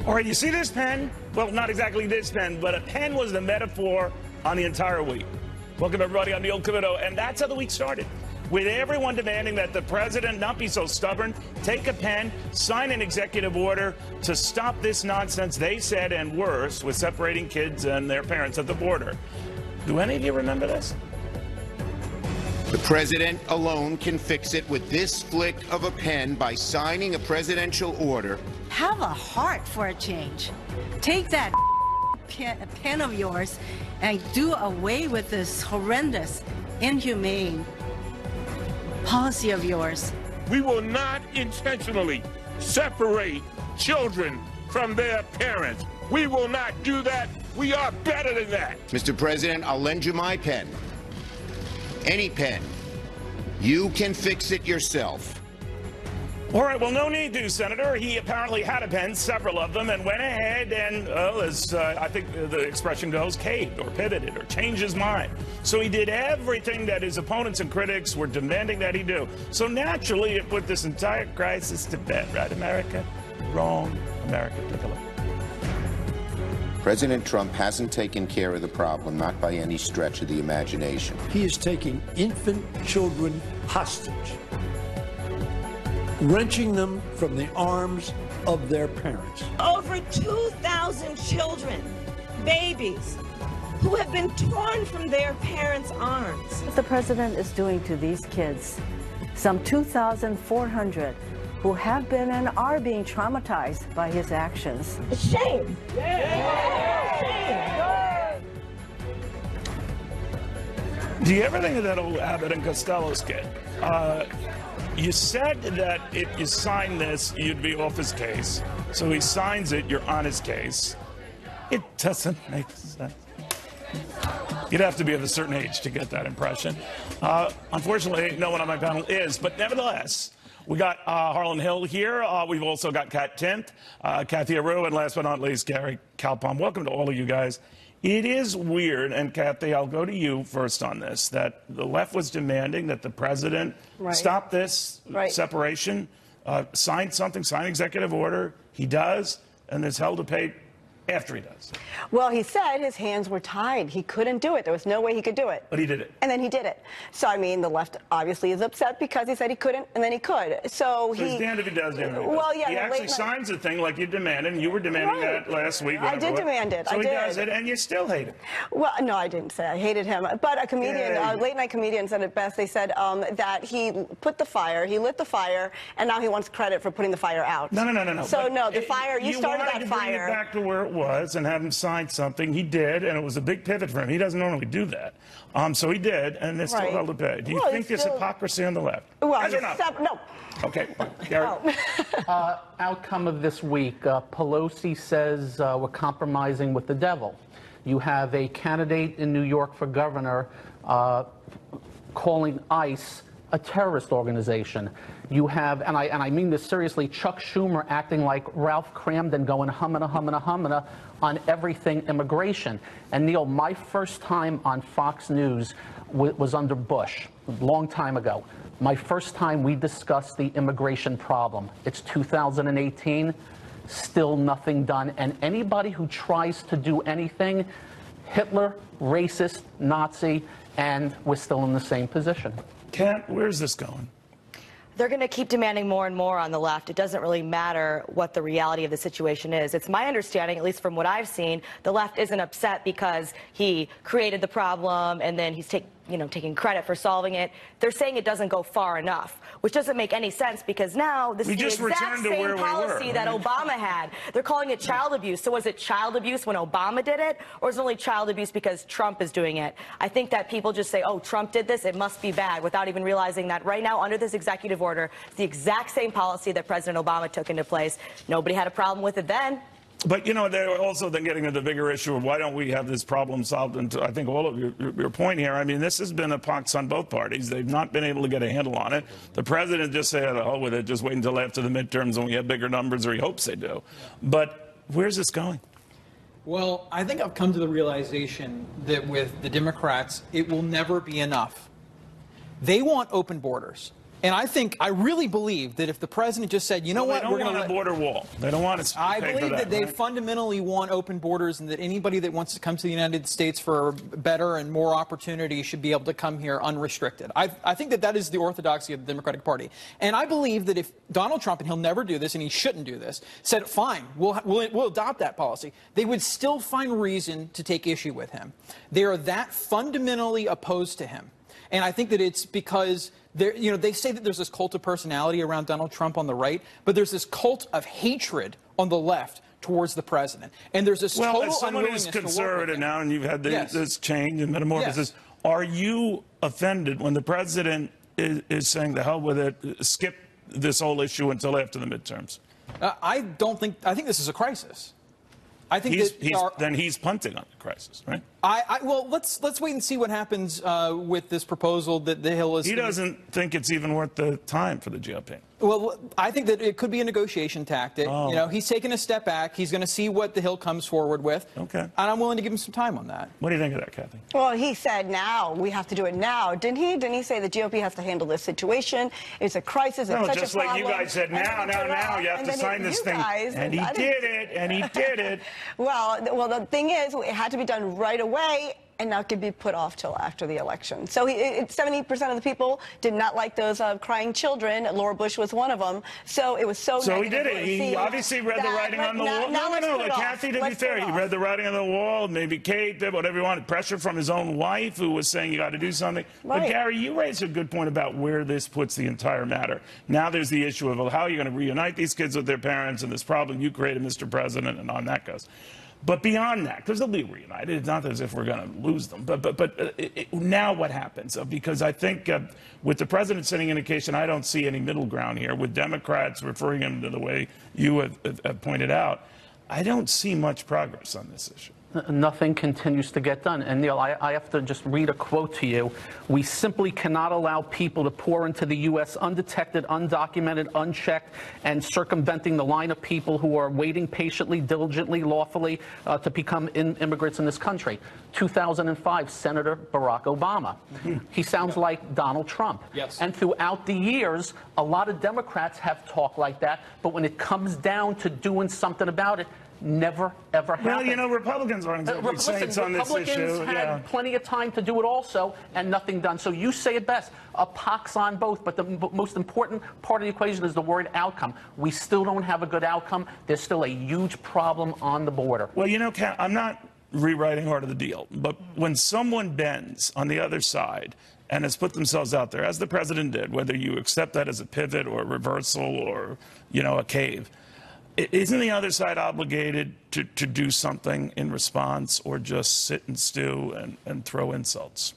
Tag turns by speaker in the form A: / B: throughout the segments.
A: All right, you see this pen? Well, not exactly this pen, but a pen was the metaphor on the entire week. Welcome, everybody. I'm Neil Cavuto, and that's how the week started, with everyone demanding that the president not be so stubborn, take a pen, sign an executive order to stop this nonsense they said, and worse, with separating kids and their parents at the border. Do any of you remember this?
B: The president alone can fix it with this flick of a pen by signing a presidential order.
C: Have a heart for a change. Take that pen of yours and do away with this horrendous, inhumane policy of yours.
D: We will not intentionally separate children from their parents. We will not do that. We are better than that.
B: Mr. President, I'll lend you my pen. Any pen. You can fix it yourself.
A: All right, well, no need to, Senator. He apparently had a pen, several of them, and went ahead and, as I think the expression goes, caved or pivoted or changed his mind. So he did everything that his opponents and critics were demanding that he do. So naturally, it put this entire crisis to bed, right, America? Wrong, America. Take a look.
B: President Trump hasn't taken care of the problem, not by any stretch of the imagination.
E: He is taking infant children hostage, wrenching them from the arms of their parents.
F: Over 2,000 children, babies, who have been torn from their parents' arms.
G: What the president is doing to these kids, some 2,400 who have been and are being traumatized by his actions.
F: Shame.
A: Do you ever think of that old Abbott and Costello skit? You said that if you sign this, you'd be off his case. So he signs it, you're on his case. It doesn't make sense. You'd have to be of a certain age to get that impression. Unfortunately, no one on my panel is, but nevertheless, we got Harlan Hill here. We've also got Katherine Timpf, Cathy Areu, and last but not least, Kaltbaum. Welcome to all of you guys. It is weird, and Kathy, I'll go to you first on this, that the left was demanding that the president stop this separation, sign something, sign executive order. He does, and is held to pay after he does.
H: Well, he said his hands were tied. He couldn't do it. There was no way he could do it.
A: But he did it.
H: And then he did it. So, I mean, the left obviously is upset because he said he couldn't, and then he could. So he's
A: damned if he does, damned if he does.
H: Well, yeah.
A: He actually signs the thing like you demanded, and you were demanding that last week.
H: I did demand it.
A: So
H: I
A: he
H: did.
A: does it, and you still hate him.
H: Well, no, I didn't say I hated him. But a comedian, a late-night comedian said it best. They said that he put the fire, he lit the fire, and now he wants credit for putting the fire out.
A: No.
H: So, no, the fire, you started that fire.
A: You wanted to bring it back to where it was and have him sign something. He did, and it was a big pivot for him. He doesn't normally do that. So he did, and they're still held to pay. Do you think there's hypocrisy on the left?
H: Well,
A: yes or no?
H: No.
A: Okay, Gary.
I: Outcome of this week, Pelosi says we're compromising with the devil. You have a candidate in New York for governor calling ICE a terrorist organization. You have, and I mean this seriously, Chuck Schumer acting like Ralph Cramden, going humana on everything immigration. And Neil, my first time on Fox News was under Bush, a long time ago. My first time we discussed the immigration problem. It's 2018, still nothing done. And anybody who tries to do anything, Hitler, racist, Nazi, and we're still in the same position.
A: Kat, where's this going?
J: They're going to keep demanding more and more on the left. It doesn't really matter what the reality of the situation is. It's my understanding, at least from what I've seen, the left isn't upset because he created the problem and then he's taking credit for solving it. They're saying it doesn't go far enough, which doesn't make any sense because now this is the exact same policy that Obama had. They're calling it child abuse. So was it child abuse when Obama did it, or is it only child abuse because Trump is doing it? I think that people just say, oh, Trump did this, it must be bad, without even realizing that right now under this executive order, it's the exact same policy that President Obama took into place. Nobody had a problem with it then.
A: But, you know, they're also then getting into the bigger issue of why don't we have this problem solved? And I think all of your point here, I mean, this has been a pox on both parties. They've not been able to get a handle on it. The president just said, oh, with it, just wait until after the midterms when we have bigger numbers, or he hopes they do. But where's this going?
K: Well, I think I've come to the realization that with the Democrats, it will never be enough. They want open borders. And I really believe that if the president just said, you know what,
A: we're going to want a border wall. They don't want to.
K: I believe that they fundamentally want open borders, and that anybody that wants to come to the United States for better and more opportunity should be able to come here unrestricted. I think that is the orthodoxy of the Democratic Party. And I believe that if Donald Trump, and he'll never do this, and he shouldn't do this, said, fine, we'll adopt that policy, they would still find reason to take issue with him. They are that fundamentally opposed to him. And I think that it's because they say that there's this cult of personality around Donald Trump on the right, but there's this cult of hatred on the left towards the president. And there's this total
A: as someone who's conservative now, and you've had this change and metamorphosis, are you offended when the president is saying, the hell with it, skip this whole issue until after the midterms?
K: I think this is a crisis. I think
A: then he's punting on the crisis, right?
K: Well, let's wait and see what happens with this proposal that the Hill is.
A: He doesn't think it's even worth the time for the GOP.
K: Well, I think that it could be a negotiation tactic. You know, he's taking a step back. He's going to see what the Hill comes forward with.
A: Okay.
K: And I'm willing to give him some time on that.
A: What do you think of that, Kathy?
H: Well, he said now. We have to do it now. Didn't he? Didn't he say the GOP has to handle this situation? It's a crisis. It's such
A: just
H: a problem.
A: like you guys said, now, you have to sign this thing. And he did it, and he did it.
H: Well, the thing is, it had to be done right away, and now it could be put off till after the election. So 70% of the people did not like those crying children. Laura Bush was one of them. So it was so
A: he did it. He obviously read the writing on the wall. No, Kathy, to be fair, he read the writing on the wall. Maybe Kate did, whatever you wanted. Pressure from his own wife, who was saying you got to do something. Right. But Gary, you raised a good point about where this puts the entire matter. Now there's the issue of, well, how are you going to reunite these kids with their parents and this problem you created, Mr. President, and on that goes. But beyond that, because they'll be reunited, it's not as if we're going to lose them. But now what happens? Because I think with the president sending indication, I don't see any middle ground here. With Democrats referring him to the way you have pointed out, I don't see much progress on this issue.
I: Nothing continues to get done. And Neil, I have to just read a quote to you. We simply cannot allow people to pour into the U.S. undetected, undocumented, unchecked, and circumventing the line of people who are waiting patiently, diligently, lawfully to become immigrants in this country. 2005, Senator Barack Obama. He sounds like Donald Trump.
K: Yes.
I: And throughout the years, a lot of Democrats have talked like that. But when it comes down to doing something about it, never, ever happened.
A: Well, you know, Republicans aren't exactly saints on this issue.
I: Republicans had plenty of time to do it also, and nothing done. So you say it best, a pox on both, but the most important part of the equation is the word outcome. We still don't have a good outcome. There's still a huge problem on the border.
A: Well, you know, Kat, I'm not rewriting Heart of the Deal, but when someone bends on the other side and has put themselves out there, as the president did, whether you accept that as a pivot or a reversal or, you know, a cave, isn't the other side obligated to do something in response, or just sit and stew and throw insults?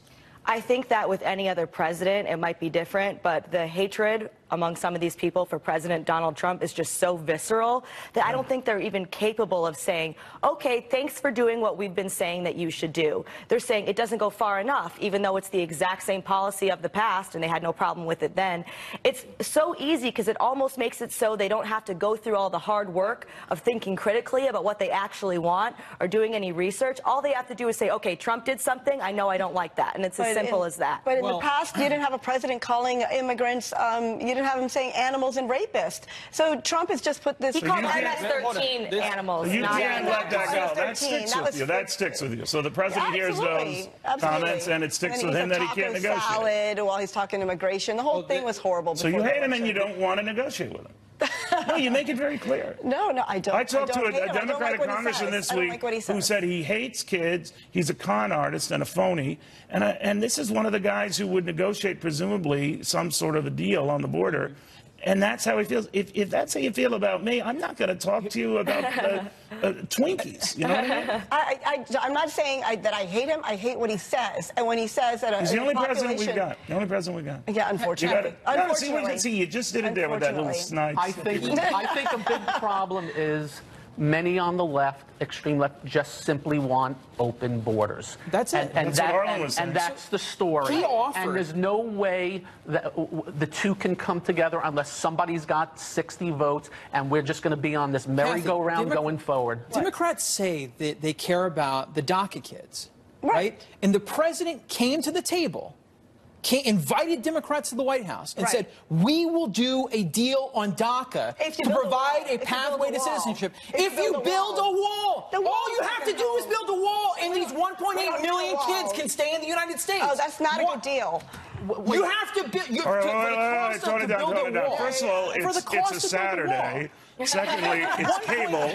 J: I think that with any other president, it might be different, but the hatred among some of these people for President Donald Trump is just so visceral that I don't think they're even capable of saying, okay, thanks for doing what we've been saying that you should do. They're saying it doesn't go far enough, even though it's the exact same policy of the past and they had no problem with it then. It's so easy because it almost makes it so they don't have to go through all the hard work of thinking critically about what they actually want or doing any research. All they have to do is say, okay, Trump did something, I know I don't like that. And it's as simple as that.
H: But in the past, you didn't have a president calling immigrants, you didn't have him saying animals and rapists. So Trump has just put this...
J: He called MS-13 animals.
A: You can't let that go. That sticks with you. That sticks with you. So the president hears those comments, and it sticks with him that he can't negotiate.
H: Salad while he's talking immigration. The whole thing was horrible.
A: So you hate him and you don't want to negotiate with him. No, you make it very clear.
H: No, I don't.
A: I talked to a Democratic congressman this week who said he hates kids, he's a con artist and a phony, and this is one of the guys who would negotiate, presumably, some sort of a deal on the border. And that's how he feels. If that's how you feel about me, I'm not going to talk to you about Twinkies. You know what I mean?
H: I'm not saying that I hate him. I hate what he says. And when he says that
A: he's the only president we've got. The only president we've got.
H: Yeah, unfortunately.
A: See, you just did it there with that little snide.
I: I think a big problem is many on the left, extreme left, just simply want open borders.
K: That's it.
I: And that's the story.
K: He offered.
I: And there's no way that the two can come together unless somebody's got 60 votes, and we're just going to be on this merry-go-round going forward.
K: Democrats say that they care about the DACA kids, right? And the president came to the table invited Democrats to the White House and said, we will do a deal on DACA to provide a pathway to citizenship. If you build a wall, all you have to do is build a wall, and these 1.8 million kids can stay in the United States.
H: Oh, that's not a good deal.
K: You have to build.
A: All right, tone it down. First of all, it's a Saturday. Secondly, it's cable.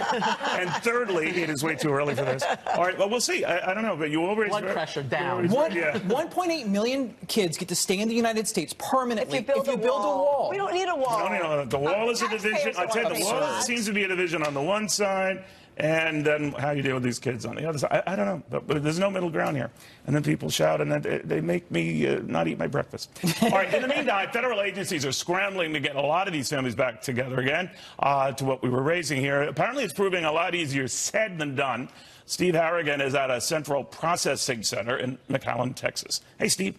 A: And thirdly, it is way too early for this. All right, well, we'll see. I don't know, but you always...
I: Blood pressure down.
K: 1.8 million kids get to stay in the United States permanently if you build a wall.
H: We don't need a wall.
A: No, the wall is a division. I tell you, the wall seems to be a division on the one side, and then how you deal with these kids on the other side. I don't know, but there's no middle ground here. And then people shout, and then they make me not eat my breakfast. All right, in the meantime, federal agencies are scrambling to get a lot of these families back together again to what we were raising here. Apparently, it's proving a lot easier said than done. Steve Harrigan is at a central processing center in McAllen, Texas. Hey, Steve.